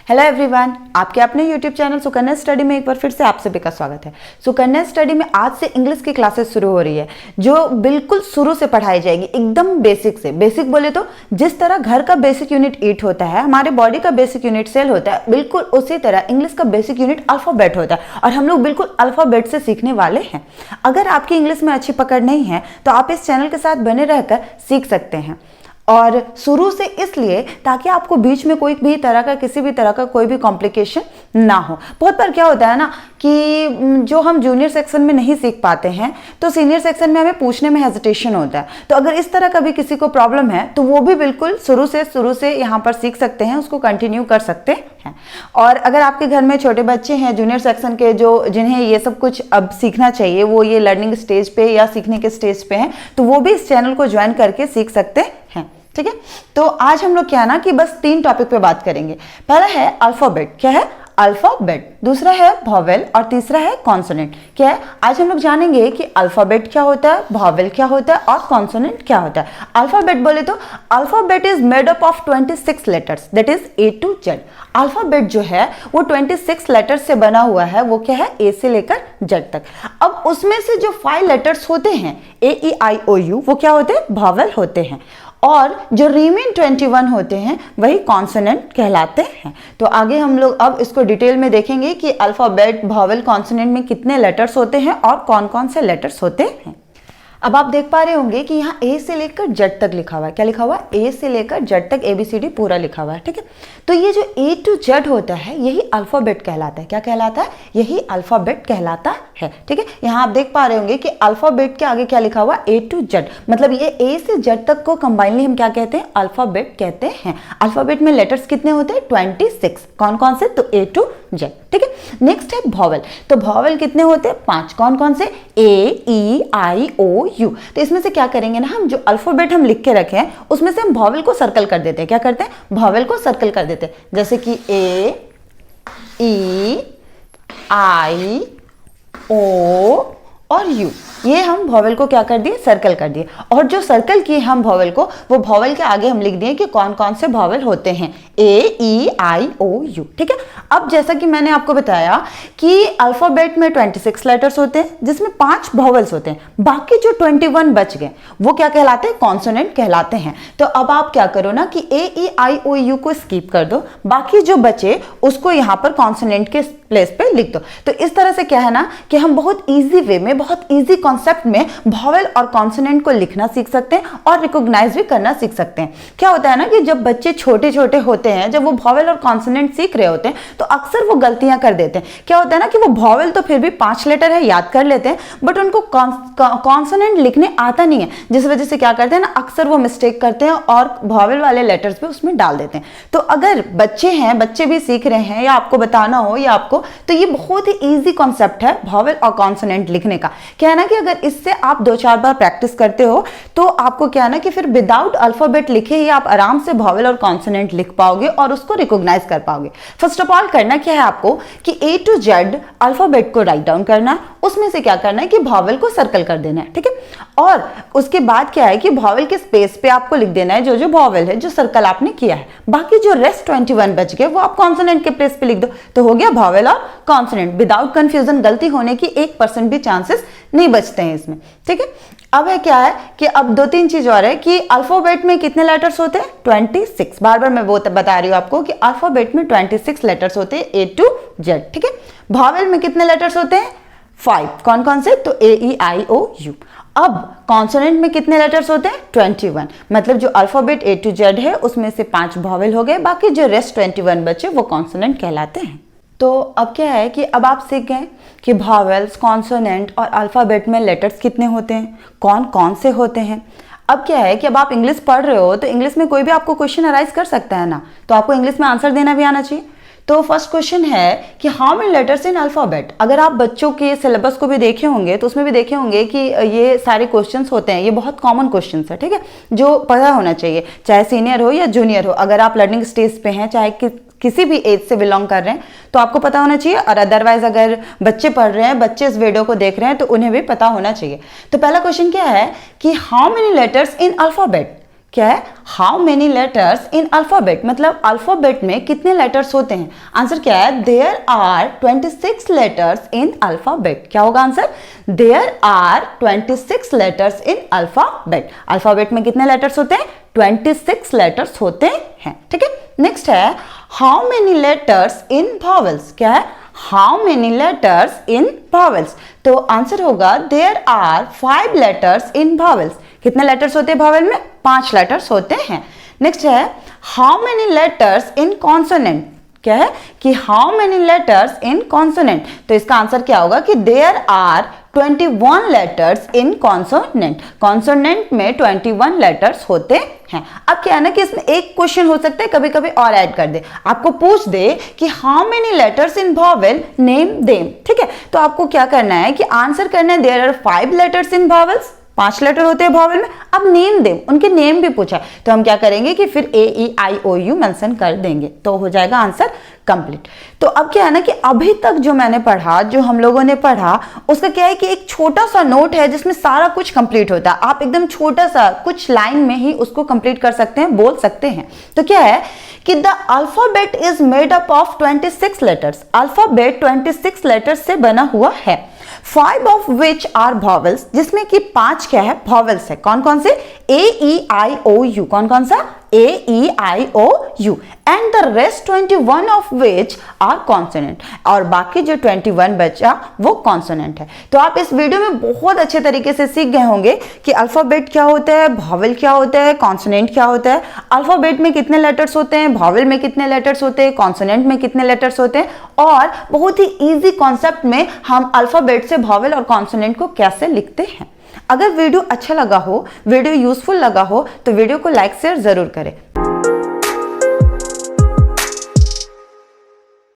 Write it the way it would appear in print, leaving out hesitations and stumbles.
Hello everyone, आपके अपने YouTube channel Sukanya study में एक बार फिर से आप सभी का स्वागत है। सुकन्या स्टडी में आज से इंग्लिश की क्लासेस शुरू हो रही है जो बिल्कुल शुरू से पढ़ाई जाएगी, एकदम बेसिक से। बेसिक बोले तो जिस तरह घर का बेसिक यूनिट ईट होता है, हमारे बॉडी का बेसिक यूनिट सेल होता है, बिल्कुल उसी तरह इंग्लिश का बेसिक यूनिट अल्फाबेट होता है और हम लोग बिल्कुल अल्फाबेट से सीखने वाले हैं। अगर आपकी इंग्लिश में अच्छी पकड़ नहीं है तो आप इस चैनल के साथ बने रहकर सीख सकते हैं। और शुरू से इसलिए ताकि आपको बीच में कोई भी तरह का किसी भी तरह का कोई भी कॉम्प्लिकेशन ना हो। बहुत बार क्या होता है ना कि जो हम जूनियर सेक्शन में नहीं सीख पाते हैं तो सीनियर सेक्शन में हमें पूछने में हेजिटेशन होता है। तो अगर इस तरह का भी किसी को प्रॉब्लम है तो वो भी बिल्कुल शुरू से यहाँ पर सीख सकते हैं, उसको कंटिन्यू कर सकते हैं। और अगर आपके घर में छोटे बच्चे हैं जूनियर सेक्शन के जो जिन्हें ये सब कुछ अब सीखना चाहिए, वो ये लर्निंग स्टेज पे या सीखने के स्टेज पे हैं, तो वो भी इस चैनल को ज्वाइन करके सीख सकते हैं। ठीक है, तो आज हम लोग क्या है ना कि बस 3 टॉपिक पे बात करेंगे। पहला है अल्फाबेट, क्या है अल्फाबेट, दूसरा है वॉवेल और तीसरा है कॉन्सोनेंट। क्या है, आज हम लोग जानेंगे कि अल्फाबेट क्या होता है, वॉवेल क्या होता है और कॉन्सोनेंट क्या होता है। अल्फाबेट बोले तो alphabet is made up of 26 letters, that is A to Z। Alphabet जो है वो 26 लेटर्स से बना हुआ है। वो क्या है, A से लेकर Z तक। अब उसमें से जो 5 लेटर्स होते हैं AEIOU, वो क्या होते हैं, वॉवेल होते हैं। और जो रिमेन 21 होते हैं वही कॉन्सोनेंट कहलाते हैं। तो आगे हम लोग अब इसको डिटेल में देखेंगे कि अल्फाबेट, वॉवेल, कॉन्सोनेंट में कितने लेटर्स होते हैं और कौन कौन से लेटर्स होते हैं। अब आप देख पा रहे होंगे कि यहाँ A से लेकर Z तक लिखा हुआ है। क्या लिखा हुआ है, A से लेकर Z तक ABCD पूरा लिखा हुआ है। ठीक है, तो ये जो A to Z होता है यही अल्फाबेट कहलाता है। क्या कहलाता है, यही अल्फाबेट कहलाता है। ठीक है, यहाँ आप देख पा रहे होंगे कि अल्फाबेट के आगे क्या लिखा हुआ, A to Z, मतलब ये A से Z तक को कंबाइनली हम क्या कहते हैं, अल्फाबेट कहते हैं। अल्फाबेट में लेटर्स कितने होते हैं, 26। कौन कौन से, तो A to Z। ठीक है, नेक्स्ट है वॉवेल। तो वॉवेल कितने होते हैं, 5। कौन कौन से, AEIOU। तो इसमें से क्या करेंगे ना, हम जो अल्फाबेट हम लिख के रखे हैं उसमें से हम वॉवेल को सर्कल कर देते हैं। क्या करते हैं, वॉवेल को सर्कल कर देते हैं। जैसे कि AEIO और U, ये हम वॉवेल को क्या कर दिए, सर्कल कर दिए। और जो सर्कल किए हम वॉवेल को, वो वॉवेल के आगे हम लिख दिए कि कौन कौन से वॉवेल होते हैं, AEIOU। ठीक है, अब जैसा कि मैंने आपको बताया कि अल्फाबेट में 26 लेटर्स होते हैं जिसमें 5 वॉवेल्स होते हैं, बाकी जो 21 बच गए वो क्या कहलाते हैं, कॉन्सोनेंट कहलाते हैं। तो अब आप क्या करो ना कि AEIOU को स्किप कर दो, बाकी जो बचे उसको यहाँ पर कॉन्सोनेंट के प्लेस पे लिख दो। तो इस तरह से क्या है ना कि हम बहुत इजी वे में, बहुत इजी कॉन्सेप्ट में वॉवेल और कॉन्सोनेंट को लिखना सीख सकते हैं और रिकॉग्नाइज भी करना सीख सकते हैं। क्या होता है ना कि जब बच्चे छोटे छोटे होते हैं, जब वो वॉवेल और कॉन्सोनेंट सीख रहे होते हैं तो अक्सर वो गलतियां कर देते हैं। क्या होता है ना कि वो वॉवेल तो फिर भी 5 लेटर है याद कर लेते हैं, बट उनको कॉन्सोनेंट लिखने आता नहीं है, जिस वजह से क्या करते हैं ना, अक्सर वो मिस्टेक करते हैं और वॉवेल वाले लेटर्स भी उसमें डाल देते हैं। तो अगर बच्चे हैं, बच्चे भी सीख रहे हैं या आपको बताना हो या आपको, तो ये बहुत ही इजी कॉन्सेप्ट है वॉवेल और कॉन्सोनेंट लिखने का। क्या है ना कि अगर इससे आप 2-4 बार प्रैक्टिस करते हो तो आपको क्या है ना कि फिर विदाउट अल्फाबेट लिखे ही आप आराम से वॉवेल और कॉन्सोनेंट लिख पाओगे और उसको रिकॉग्नाइज कर पाओगे। फर्स्ट ऑफ ऑल करना क्या है आपको कि A to Z अल्फाबेट को राइट डाउन करना है, उसमें से क्या करना है कि वॉवेल को सर्कल कर देना है। ठीक है, और उसके बाद क्या है कि वॉवेल के स्पेस पे आपको लिख देना है जो जो वॉवेल है, जो सर्कल आपने किया है। बाकी जो रेस्ट 21 बच गए वो आप कॉन्सोनेंट के प्लेस पे लिख दो, तो हो गया वॉवेल और कॉन्सोनेंट। विदाउट कंफ्यूजन, गलती होने की 1% भी चांसेस नहीं बचते हैं इसमें। ठीक है, अब है क्या है कि अब 2-3 चीज और है कि अल्फाबेट में कितने लेटर्स होते हैं, 26। बार बार मैं वो बता रही हूं आपको कि अल्फाबेट में 26 लेटर्स होते हैं A to Z। ठीक है, वॉवेल में कितने लेटर्स होते हैं, 5। कौन कौन से, तो AEIOU। अब कॉन्सोनेंट में कितने लेटर्स होते हैं, 21। मतलब जो अल्फाबेट A to Z है उसमें से 5 वॉवेल हो गए, बाकी जो रेस्ट 21 बचे वो कॉन्सोनेंट कहलाते हैं। तो अब क्या है कि अब आप सीख गए कि वॉवेल्स, कॉन्सोनेंट और अल्फाबेट में लेटर्स कितने होते हैं, कौन कौन से होते हैं। अब क्या है कि अब आप इंग्लिश पढ़ रहे हो तो इंग्लिश में कोई भी आपको क्वेश्चन अराइज कर सकता है ना, तो आपको इंग्लिश में आंसर देना भी आना चाहिए। तो फर्स्ट क्वेश्चन है कि how many letters in alphabet. अगर आप बच्चों के सिलेबस को भी देखे होंगे तो उसमें भी देखे होंगे कि ये सारे क्वेश्चंस होते हैं, ये बहुत कॉमन क्वेश्चंस है। ठीक है, जो पता होना चाहिए, चाहे सीनियर हो या जूनियर हो, अगर आप लर्निंग स्टेज पे हैं, चाहे किसी भी एज से बिलोंग कर रहे हैं तो आपको पता होना चाहिए। और अदरवाइज अगर बच्चे पढ़ रहे हैं, बच्चे इस वीडियो को देख रहे हैं तो उन्हें भी पता होना चाहिए। तो पहला क्वेश्चन क्या है कि how many letters in alphabet, क्या है, how many letters in alphabet, मतलब अल्फाबेट में कितने लेटर्स होते हैं। आंसर क्या है, there are 26 letters in alphabet. क्या होगा answer, there are 26 letters in alphabet. Alphabet में कितने लेटर्स होते हैं, 26 लेटर्स होते हैं। ठीक है, नेक्स्ट है how many letters in vowels. क्या है, how many letters in vowels. तो आंसर होगा there are 5 letters in vowels. कितने लेटर्स होते हैं वॉवेल में, 5 लेटर्स होते हैं। नेक्स्ट है how many letters in consonant. क्या है कि how many letters in consonant. तो इसका आंसर क्या होगा कि there are 21 letters in consonant. Consonant में 21 लेटर्स होते हैं। अब क्या है ना कि इसमें एक क्वेश्चन हो सकता है कभी कभी और ऐड कर दे, आपको पूछ दे कि how many letters in vowel, name them. ठीक है, तो आपको क्या करना है कि आंसर करना है there are 5 letters in vowels, 5 letter होते हैं वॉवेल में। अब नेम देम, उनके नेम भी पूछा है, तो हम क्या करेंगे कि फिर AEIOU मेंशन कर देंगे, तो हो जाएगा आंसर कंप्लीट। तो अब क्या है ना कि अभी तक जो मैंने पढ़ा, जो हम लोगों ने पढ़ा, उसका क्या है कि एक छोटा सा नोट है जिसमें सारा कुछ कंप्लीट होता है। आप एकदम छोटा सा कुछ लाइन में ही उसको कंप्लीट कर सकते हैं, बोल सकते हैं। तो क्या है कि the alphabet is made up of 26 letters. Alphabet 26 letters से बना हुआ है, 5 ऑफ विच आर वॉवेल्स, जिसमें कि 5 क्या है, वॉवेल्स है। कौन कौन से, AEIOU। कौन कौन सा, AEIOU। And the rest 21 of which are consonant. और बाकी जो 21 बचा वो कॉन्सोनेंट है। तो आप इस वीडियो में बहुत अच्छे तरीके से सीख गए होंगे कि अल्फाबेट क्या होता है, वॉवेल क्या होता है, कॉन्सोनेंट क्या होता है, अल्फाबेट में कितने लेटर्स होते हैं, वॉवेल में कितने लेटर्स होते हैं, कॉन्सोनेंट में कितने लेटर्स होते हैं, और बहुत ही इजी कॉन्सेप्ट में हम अल्फाबेट से वॉवेल और कॉन्सोनेंट को कैसे लिखते हैं। अगर वीडियो अच्छा लगा हो, वीडियो यूजफुल लगा हो, तो वीडियो को लाइक शेयर जरूर करें।